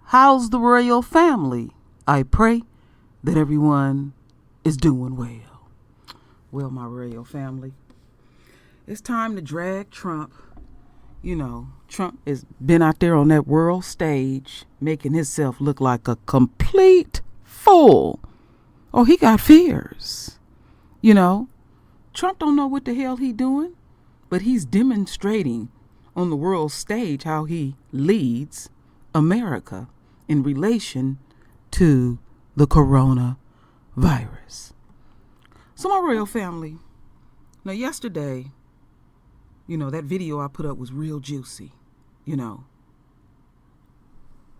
How's the royal family? I pray that everyone is doing well. Well, my royal family, it's time to drag Trump. You know, Trump has been out there on that world stage making himself look like a complete fool. Oh, he got fears. You know, Trump don't know what the hell he doing, but he's demonstrating on the world stage how he leads America in relation to the coronavirus. So my royal family, now yesterday, that video I put up was real juicy.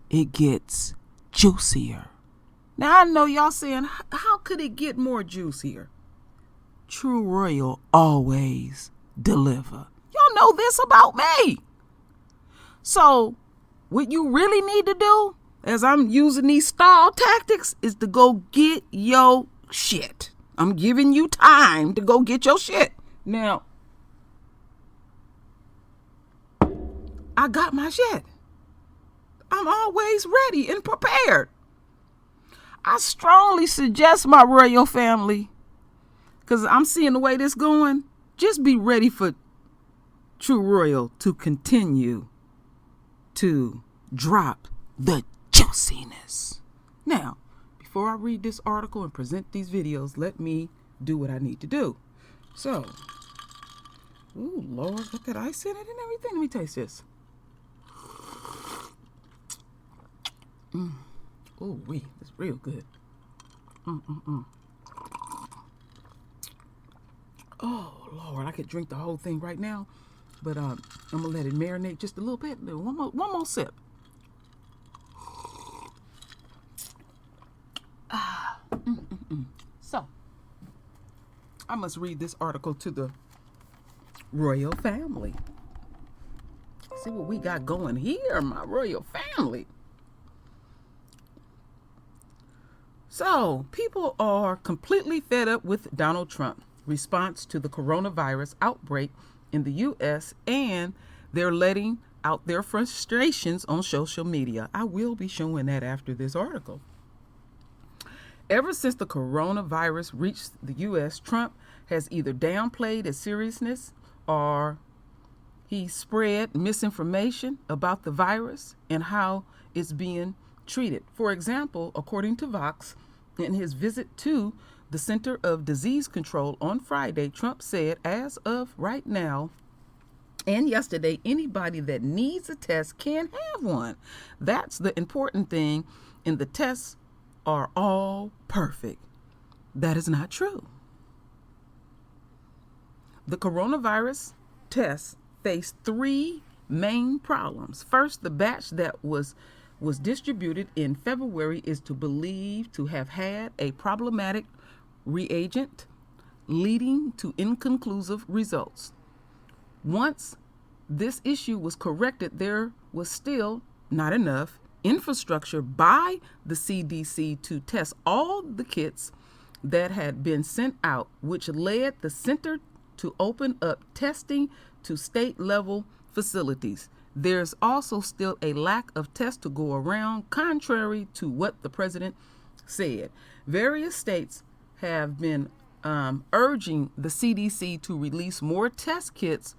It gets juicier. Now I know y'all saying, how could it get more juicier? True Royal always deliver. Y'all know this about me. So what you really need to do, as I'm using these stall tactics, is to go get your shit. I'm giving you time to go get your shit. Now, I got my shit. I'm always ready and prepared. I strongly suggest, my royal family, because I'm seeing the way this going, just be ready for True Royal to continue to drop the juiciness. Now, before I read this article and present these videos, let me do what I need to do. So, ooh, Lord, look at ice in it and everything. Let me taste this. Ooh, it's real good. Oh, Lord, I could drink the whole thing right now, but I'm gonna let it marinate just a little bit. One more sip. So, I must read this article to the royal family. See what we got going here, my royal family. So, people are completely fed up with Donald Trump's response to the coronavirus outbreak in the U.S., and they're letting out their frustrations on social media. I will be showing that after this article. Ever since the coronavirus reached the U.S., Trump has either downplayed its seriousness or he spread misinformation about the virus and how it's being treated. For example, according to Vox, in his visit to the Center of Disease Control on Friday, Trump said, as of right now and yesterday, anybody that needs a test can have one. That's the important thing, and the tests are all perfect. That is not true. The coronavirus tests face three main problems. First, the batch that was distributed in February is believed to have had a problematic reagent, leading to inconclusive results. Once this issue was corrected, there was still not enough infrastructure by the CDC to test all the kits that had been sent out, which led the center to open up testing to state-level facilities. There's also still a lack of tests to go around, contrary to what the president said. Various states have been urging the CDC to release more test kits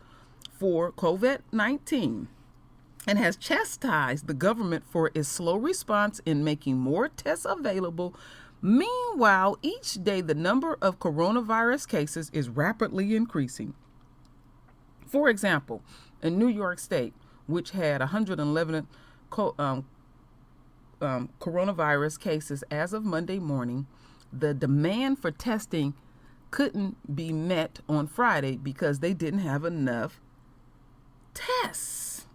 for COVID-19 and has chastised the government for its slow response in making more tests available. Meanwhile, each day the number of coronavirus cases is rapidly increasing. For example, in New York State, which had 111 coronavirus cases as of Monday morning, the demand for testing couldn't be met on Friday because they didn't have enough tests.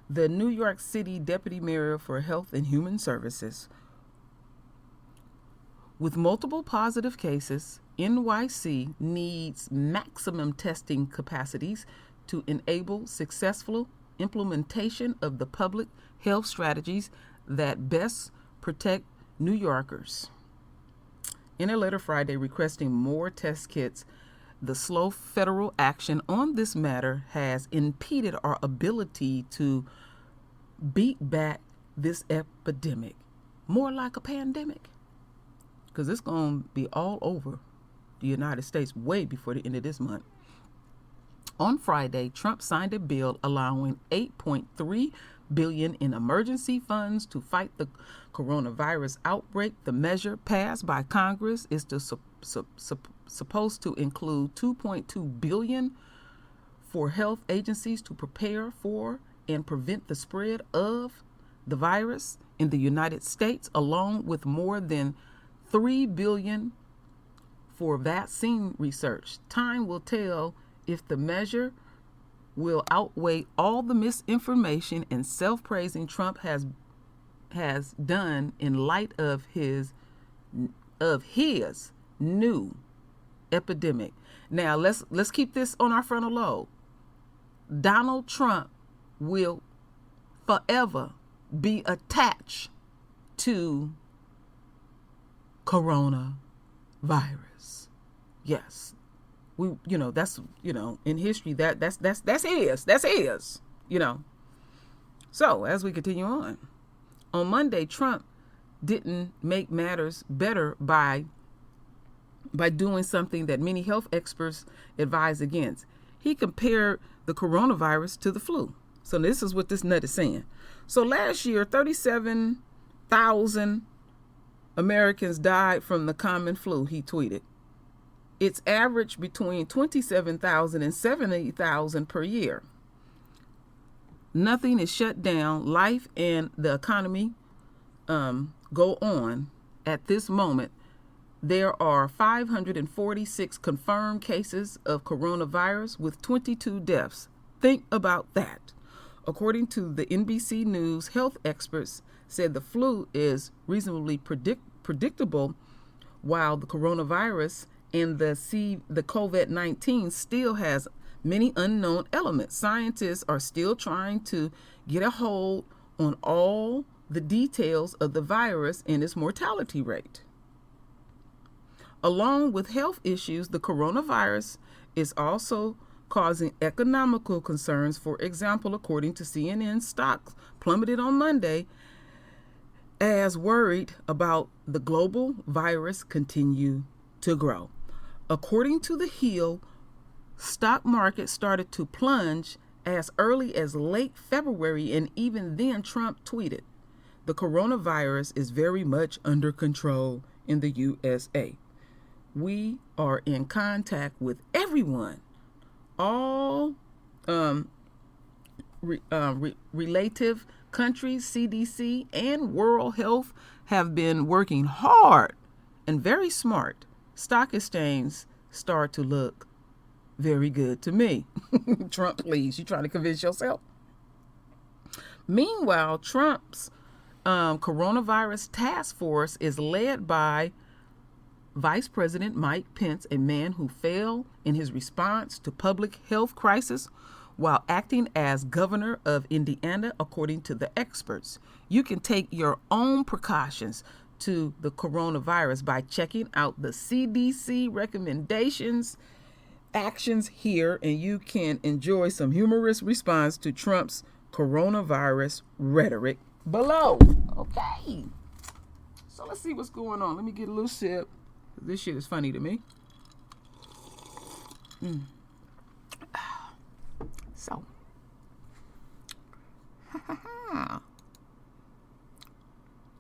The New York City Deputy Mayor for Health and Human Services, with multiple positive cases, NYC needs maximum testing capacities to enable successful implementation of the public health strategies that best protect New Yorkers. In a letter Friday requesting more test kits, the slow federal action on this matter has impeded our ability to beat back this epidemic, more like a pandemic, because it's going to be all over the United States way before the end of this month. On Friday, Trump signed a bill allowing $8.3 billion in emergency funds to fight the coronavirus outbreak. The measure passed by Congress is supposed to include $2.2 billion for health agencies to prepare for and prevent the spread of the virus in the United States, along with more than $3 billion for vaccine research. Time will tell if the measure will outweigh all the misinformation and self-praising Trump has done in light of his new epidemic. Now let's keep this on our frontal lobe. Donald Trump will forever be attached to coronavirus. Yes. That's in history that's his. So as we continue on Monday, Trump didn't make matters better by doing something that many health experts advise against. He compared the coronavirus to the flu. So this is what this nut is saying. So last year, 37,000 Americans died from the common flu, he tweeted. It's averaged between 27,000 and 70,000 per year. Nothing is shut down. Life and the economy go on at this moment. There are 546 confirmed cases of coronavirus with 22 deaths. Think about that. According to the NBC News, health experts said the flu is reasonably predictable, while the coronavirus and the COVID-19 still has many unknown elements. Scientists are still trying to get a hold on all the details of the virus and its mortality rate. Along with health issues, the coronavirus is also causing economical concerns. For example, according to CNN, stocks plummeted on Monday as worried about the global virus continue to grow. According to The Hill, stock market started to plunge as early as late February, and even then Trump tweeted, "The coronavirus is very much under control in the USA. We are in contact with everyone. All relative countries, CDC, and World Health have been working hard and very smart. Stock exchanges start to look very good to me." Trump, please, you trying to convince yourself? Meanwhile, Trump's coronavirus task force is led by Vice President Mike Pence, a man who failed in his response to public health crisis while acting as governor of Indiana, according to the experts. You can take your own precautions to the coronavirus by checking out the CDC recommendations, actions here, and you can enjoy some humorous response to Trump's coronavirus rhetoric below. Okay, so let's see what's going on. Let me get a little sip. This shit is funny to me. So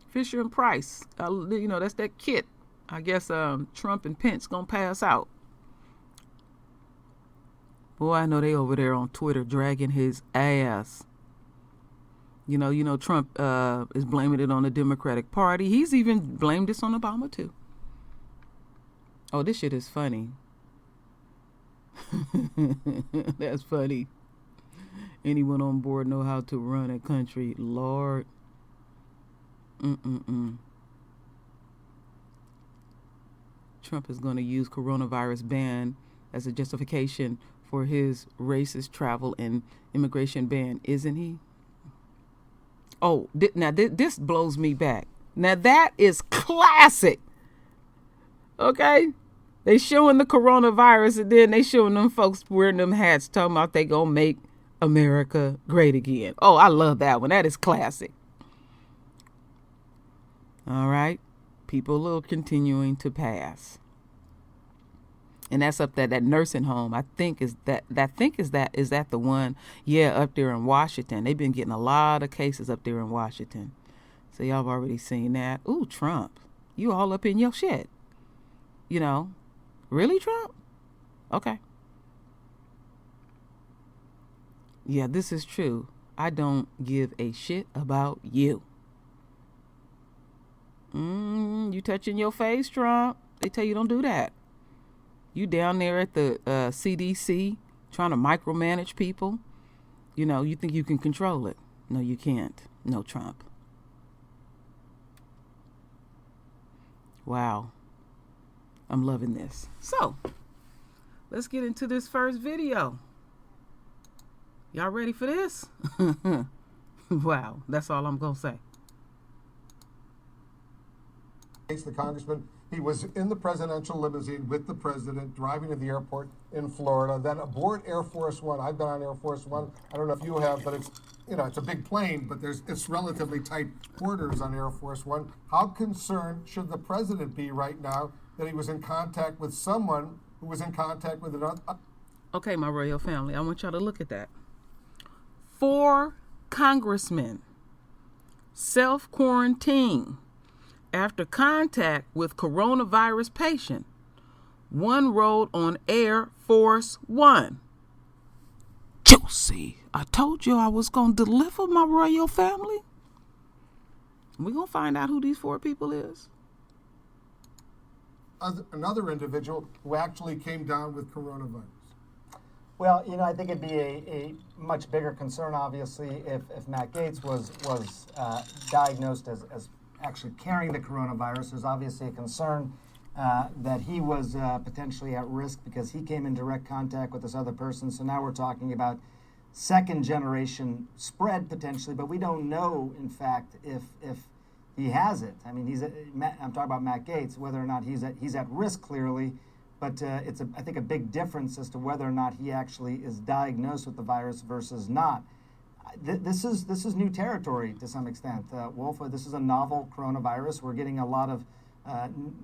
Fisher and Price, that's that kit. I guess Trump and Pence gonna pass out. Boy, I know they over there on Twitter dragging his ass. Trump is blaming it on the Democratic Party. He's even blamed this on Obama too. Oh, this shit is funny. That's funny. Anyone on board know how to run a country, Lord. Trump is going to use coronavirus ban as a justification for his racist travel and immigration ban, isn't he? Oh, now this blows me back. Now that is classic. Okay? They showing the coronavirus, and then they showing them folks wearing them hats talking about they gonna make America great again. Oh, I love that one. That is classic. All right. People are continuing to pass. And that's up there, that nursing home. I think is that the one, yeah, up there in Washington. They've been getting a lot of cases up there in Washington. So y'all have already seen that. Ooh, Trump. You all up in your shit. You know. Really, Trump? Okay. Yeah, this is true. I don't give a shit about you. You touching your face, Trump? They tell you don't do that. You down there at the CDC trying to micromanage people. You know, you think you can control it. No, you can't. No, Trump. Wow. I'm loving this. So, let's get into this first video. Y'all ready for this? Wow, that's all I'm going to say. The congressman, he was in the presidential limousine with the president driving to the airport in Florida, then aboard Air Force One. I've been on Air Force One. I don't know if you have, but it's, you know, it's a big plane, but it's relatively tight quarters on Air Force One. How concerned should the president be right now that he was in contact with someone who was in contact with another? Okay, my royal family, I want y'all to look at that. 4 congressmen self-quarantine after contact with coronavirus patient. One rode on Air Force One. Juicy. I told you I was going to deliver, my royal family. We're going to find out who these 4 people is. Another individual who actually came down with coronavirus. Well, you know, I think it'd be a much bigger concern, obviously, if Matt Gaetz was diagnosed as actually carrying the coronavirus. There's obviously a concern that he was potentially at risk because he came in direct contact with this other person. So now we're talking about second generation spread potentially, but we don't know, in fact, if he has it. I mean, I'm talking about Matt Gaetz, whether or not he's at risk clearly, but it's I think a big difference as to whether or not he actually is diagnosed with the virus versus not. This is new territory to some extent, Wolf. This is a novel coronavirus. We're getting a lot of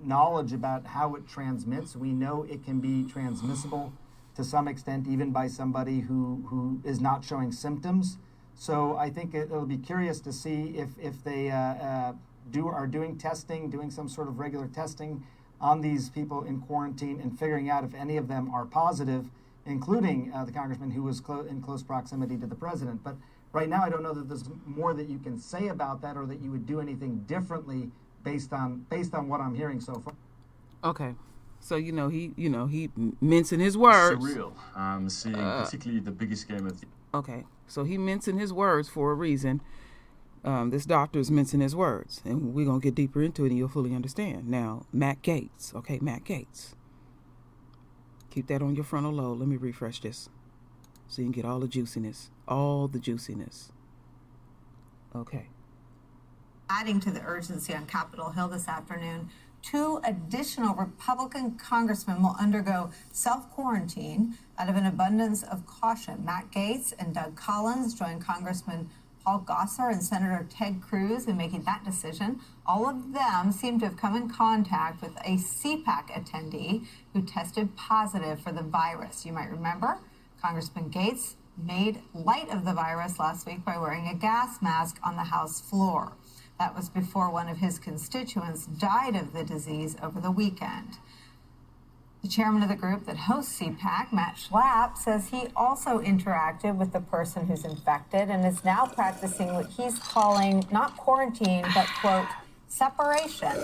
knowledge about how it transmits. We know it can be transmissible to some extent, even by somebody who is not showing symptoms. So I think it'll be curious to see if they are doing testing, doing some sort of regular testing on these people in quarantine and figuring out if any of them are positive, including the congressman who was in close proximity to the president. But right now, I don't know that there's more that you can say about that or that you would do anything differently based on what I'm hearing so far. Okay. So, he mincing his words. It's surreal. I'm seeing particularly the biggest game of the... Okay. So he mincing his words for a reason. This doctor is mincing his words. And we're going to get deeper into it and you'll fully understand. Now, Matt Gaetz. Okay, Matt Gaetz. Keep that on your frontal lobe. Let me refresh this so you can get all the juiciness. All the juiciness. Okay. Adding to the urgency on Capitol Hill this afternoon, 2 additional Republican congressmen will undergo self-quarantine out of an abundance of caution. Matt Gaetz and Doug Collins joined Congressman Paul Gosar and Senator Ted Cruz in making that decision. All of them seem to have come in contact with a CPAC attendee who tested positive for the virus. You might remember Congressman Gaetz made light of the virus last week by wearing a gas mask on the House floor. That was before one of his constituents died of the disease over the weekend. The chairman of the group that hosts CPAC, Matt Schlapp, says he also interacted with the person who's infected and is now practicing what he's calling not quarantine, but, quote, separation.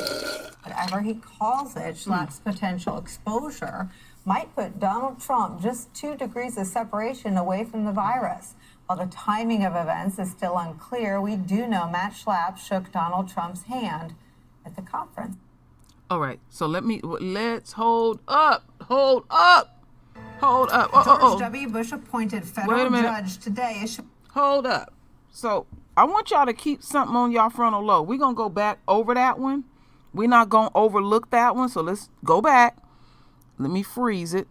Whatever he calls it, Schlapp's potential exposure might put Donald Trump just 2 degrees of separation away from the virus. While the timing of events is still unclear, we do know Matt Schlapp shook Donald Trump's hand at the conference. All right, so let's hold up. George W. Bush appointed federal judge today. Hold up. So I want y'all to keep something on y'all frontal lobe. We're going to go back over that one. We're not going to overlook that one, so let's go back. Let me freeze it.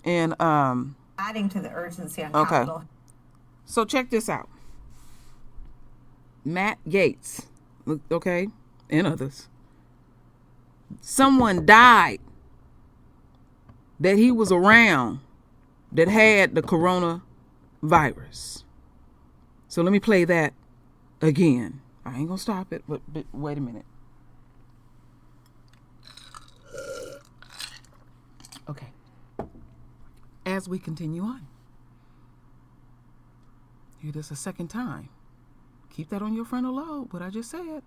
And adding to the urgency on Capitol. So check this out. Matt Gaetz, okay? and others, someone died that he was around that had the coronavirus. So let me play that again. I ain't gonna stop it, but wait a minute. Okay. As we continue on. Hear this a second time. Keep that on your frontal lobe, what I just said.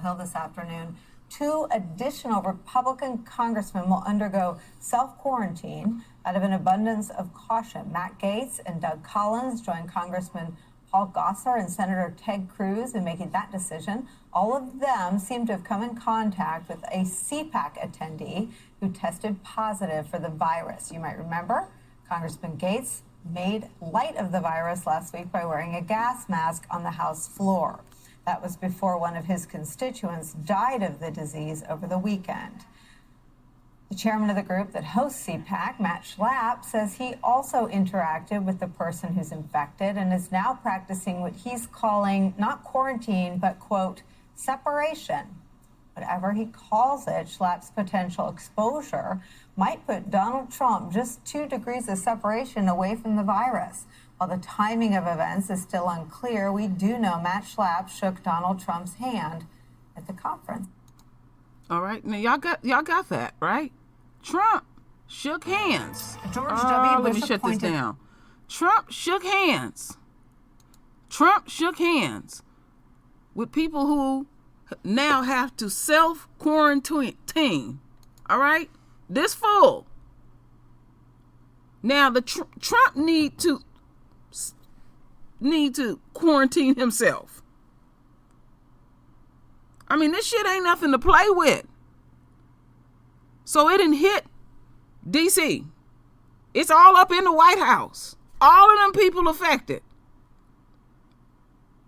Hill this afternoon. 2 additional Republican congressmen will undergo self-quarantine out of an abundance of caution. Matt Gaetz and Doug Collins joined Congressman Paul Gosar and Senator Ted Cruz in making that decision. All of them seem to have come in contact with a CPAC attendee who tested positive for the virus. You might remember Congressman Gaetz made light of the virus last week by wearing a gas mask on the House floor. That was before one of his constituents died of the disease over the weekend. The chairman of the group that hosts CPAC, Matt Schlapp, says he also interacted with the person who's infected and is now practicing what he's calling not quarantine, but, quote, separation. Whatever he calls it, Schlapp's potential exposure might put Donald Trump just 2 degrees of separation away from the virus. While the timing of events is still unclear, we do know Matt Schlapp shook Donald Trump's hand at the conference. All right, now y'all got that, right? Trump shook hands. George W. Bush Let me shut this down. Trump shook hands. Trump shook hands with people who now have to self-quarantine. All right? This fool. Now, the Trump need to quarantine himself. I mean, this shit ain't nothing to play with. So it didn't hit D.C. It's all up in the White House. All of them people affected.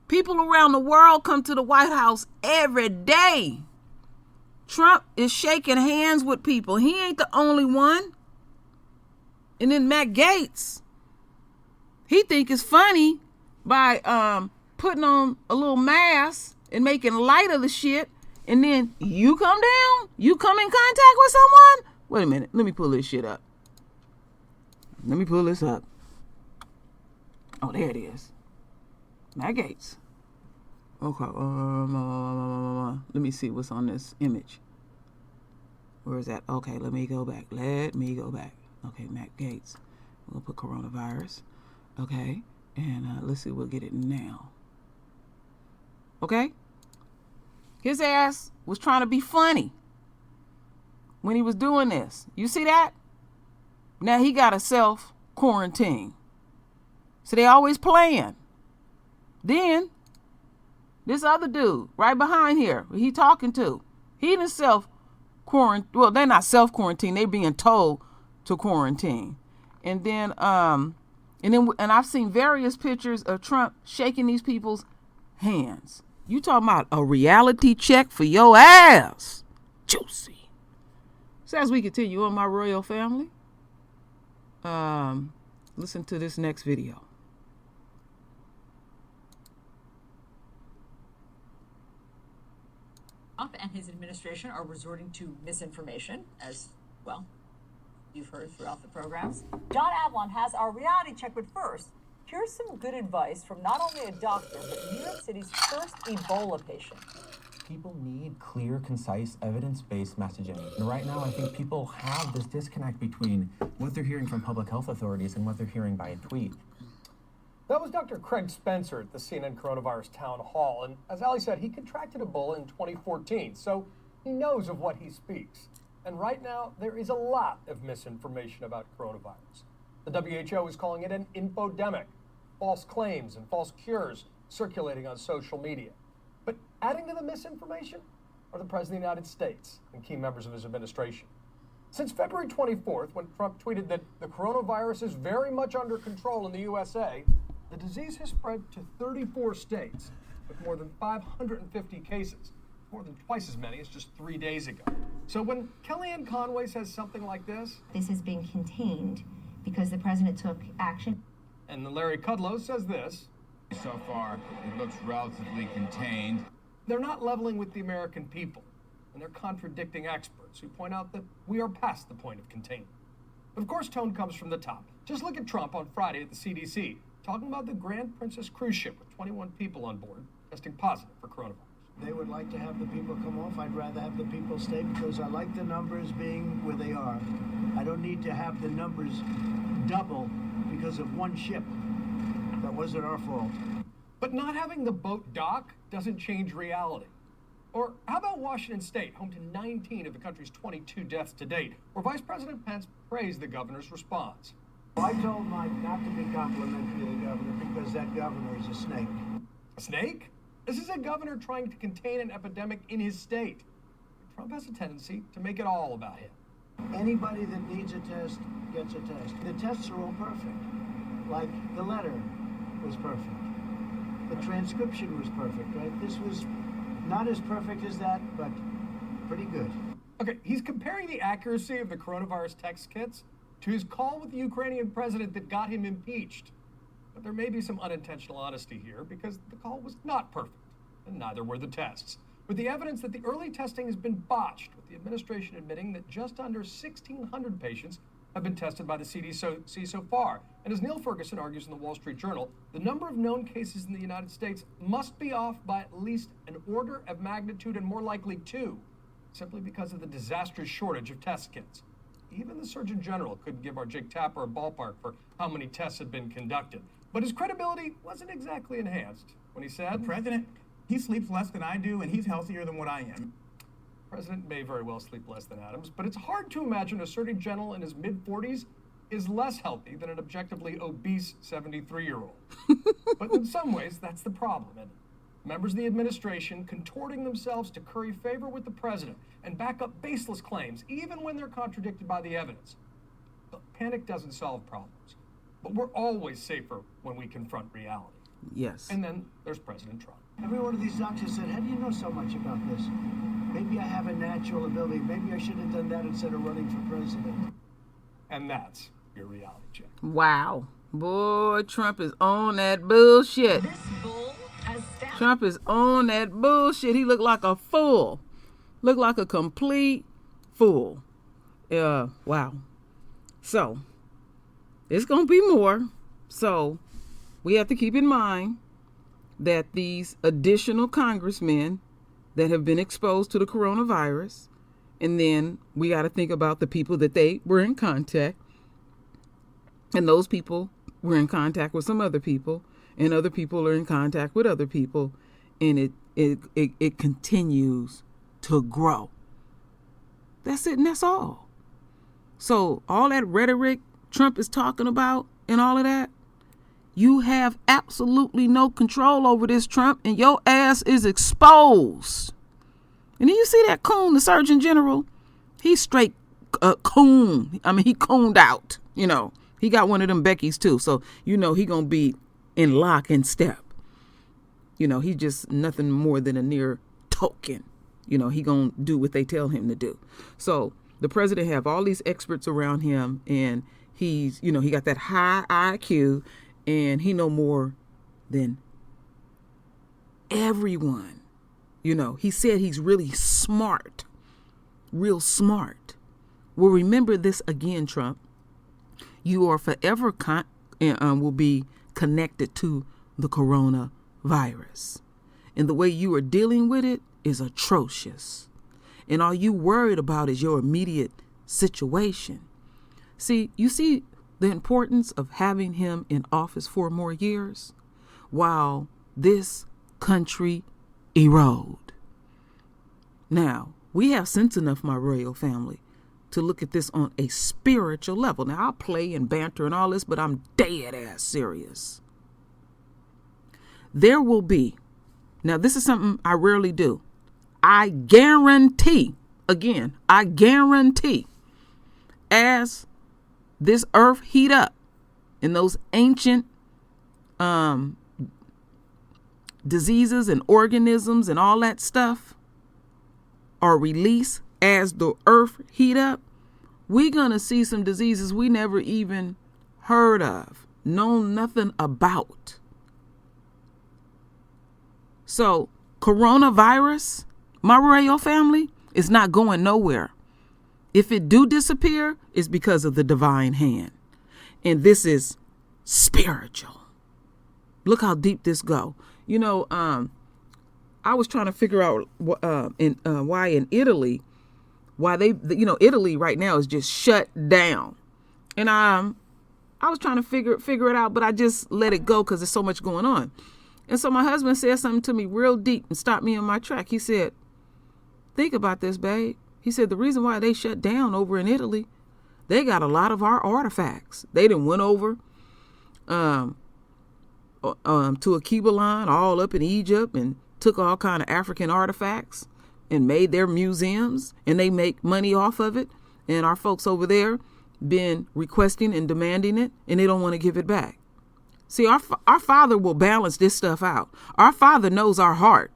People around the world come to the White House every day. Trump is shaking hands with people. He ain't the only one. And then Matt Gaetz, he think it's funny by putting on a little mask and making light of the shit, and then you come down, you come in contact with someone. Wait a minute, let me pull this shit up. Let me pull this up. Oh, there it is. Matt Gaetz. Okay, let me see what's on this image. Where is that? Okay, let me go back. Okay, Matt Gaetz. We'll put coronavirus. Okay, and let's see, we'll get it now. Okay? His ass was trying to be funny when he was doing this. You see that? Now he got a self-quarantine. So they always playing. Then, this other dude right behind here, he talking to, he didn't self-quarantine. Well, they're not self-quarantine. They're being told to quarantine. And then I've seen various pictures of Trump shaking these people's hands. You talking about a reality check for your ass. Juicy. So as we continue on, my royal family, listen to this next video. Trump and his administration are resorting to misinformation, as well you've heard throughout the programs. John Avlon has our reality check, but first, here's some good advice from not only a doctor, but New York City's first Ebola patient. People need clear, concise, evidence-based messaging. And right now, I think people have this disconnect between what they're hearing from public health authorities and what they're hearing by a tweet. That was Dr. Craig Spencer at the CNN Coronavirus Town Hall. And as Ali said, he contracted Ebola in 2014, so he knows of what he speaks. And right now, there is a lot of misinformation about coronavirus. The WHO is calling it an infodemic, false claims and false cures circulating on social media. But adding to the misinformation are the President of the United States and key members of his administration. Since February 24th, when Trump tweeted that the coronavirus is very much under control in the USA, the disease has spread to 34 states with more than 550 cases, more than twice as many as just 3 days ago. So when Kellyanne Conway says something like this is being contained because the president took action. And Larry Kudlow says this. So far, it looks relatively contained. They're not leveling with the American people, and they're contradicting experts who point out that we are past the point of containment. But of course, tone comes from the top. Just look at Trump on Friday at the CDC, talking about the Grand Princess cruise ship with 21 people on board testing positive for coronavirus. They would like to have the people come off. I'd rather have the people stay because I like the numbers being where they are. I don't need to have the numbers double because of one ship. That wasn't our fault. But not having the boat dock doesn't change reality. Or how about Washington State, home to 19 of the country's 22 deaths to date, where Vice President Pence praised the governor's response? I told Mike not to be complimentary to the governor because that governor is a snake. A snake? This is a governor trying to contain an epidemic in his state. Trump has a tendency to make it all about him. Anybody that needs a test gets a test. The tests are all perfect. Like the letter was perfect. The transcription was perfect, right? This was not as perfect as that, but pretty good. Okay, he's comparing the accuracy of the coronavirus text kits to his call with the Ukrainian president that got him impeached. But there may be some unintentional honesty here because the call was not perfect, and neither were the tests. With the evidence that the early testing has been botched, with the administration admitting that just under 1,600 patients have been tested by the CDC so far. And as Neil Ferguson argues in the Wall Street Journal, the number of known cases in the United States must be off by at least an order of magnitude and more likely two, simply because of the disastrous shortage of test kits. Even the Surgeon General couldn't give our Jake Tapper a ballpark for how many tests had been conducted. But his credibility wasn't exactly enhanced when he said, "The president, he sleeps less than I do, and he's healthier than what I am." The president may very well sleep less than Adams, but it's hard to imagine a Surgeon General in his mid-40s is less healthy than an objectively obese 73-year-old. But in some ways, that's the problem, isn't it? Members of the administration contorting themselves to curry favor with the president and back up baseless claims, even when they're contradicted by the evidence. But panic doesn't solve problems, but we're always safer when we confront reality. Yes. And then there's President Trump. Every one of these doctors said, how do you know so much about this? Maybe I have a natural ability. Maybe I should have done that instead of running for president. And that's your reality check. Wow. Boy, Trump is on that bullshit. Trump is on that bullshit. He looked like a fool. Looked like a complete fool. Wow. So, it's going to be more. So, we have to keep in mind that these additional congressmen that have been exposed to the coronavirus, and then we got to think about the people that they were in contact, and those people were in contact with some other people, and other people are in contact with other people, and it continues to grow. That's it, and that's all. So all that rhetoric Trump is talking about and all of that, you have absolutely no control over this, Trump, and your ass is exposed. And then you see that coon, the Surgeon General, he's straight coon. I mean, he cooned out, you know. He got one of them Beckys too, so you know he gonna be in lock and step. You know, he's just nothing more than a near token. You know, he gonna do what they tell him to do. So the president have all these experts around him, and he's, you know, he got that high IQ, and he know more than everyone. You know, he said he's really smart, real smart. Well, remember this again, Trump. You are forever will be connected to the coronavirus. And the way you are dealing with it is atrocious. And all you worried about is your immediate situation. See, you see the importance of having him in office 4 more years while this country erode. Now, we have sense enough, my royal family, to look at this on a spiritual level. Now, I'll play and banter and all this, but I'm dead ass serious. There will be, now this is something I rarely do. I guarantee, again, I guarantee, as this earth heat up and those ancient diseases and organisms and all that stuff are released, as the earth heat up, we're going to see some diseases we never even heard of, known nothing about. So coronavirus, my royal family, is not going nowhere. If it do disappear, it's because of the divine hand. And this is spiritual. Look how deep this go. You know, I was trying to figure out why in Italy, why they, you know, Italy right now is just shut down. And I was trying to figure it out, but I just let it go because there's so much going on. And so my husband said something to me real deep and stopped me in my track. He said, think about this, babe. He said, the reason why they shut down over in Italy, they got a lot of our artifacts. They done went over to Akibalan, all up in Egypt, and took all kind of African artifacts and made their museums, and they make money off of it. And our folks over there been requesting and demanding it, and they don't want to give it back. See, our Father will balance this stuff out. Our Father knows our heart.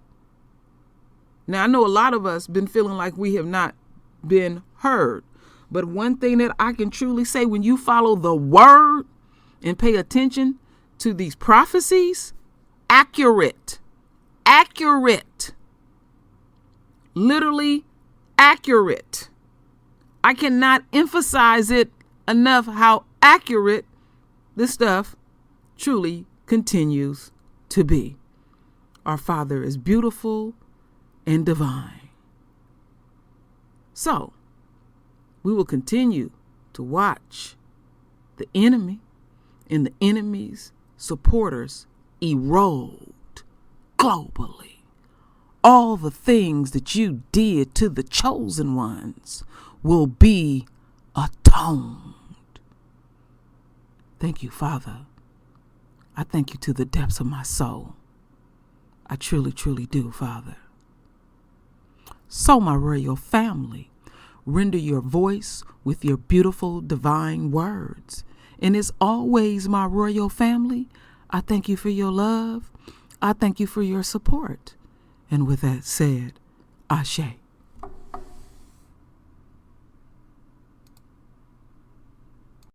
Now, I know a lot of us been feeling like we have not been heard. But one thing that I can truly say, when you follow the word and pay attention to these prophecies, accurate, literally accurate. I cannot emphasize it enough how accurate this stuff truly continues to be. Our Father is beautiful and divine. So, we will continue to watch the enemy and the enemy's supporters erode globally. All the things that you did to the chosen ones will be atoned. Thank you, Father. I thank you to the depths of my soul. I truly, truly do, Father. So, my royal family, render your voice with your beautiful divine words. And as always, my royal family, I thank you for your love. I thank you for your support. And with that said, Ashe.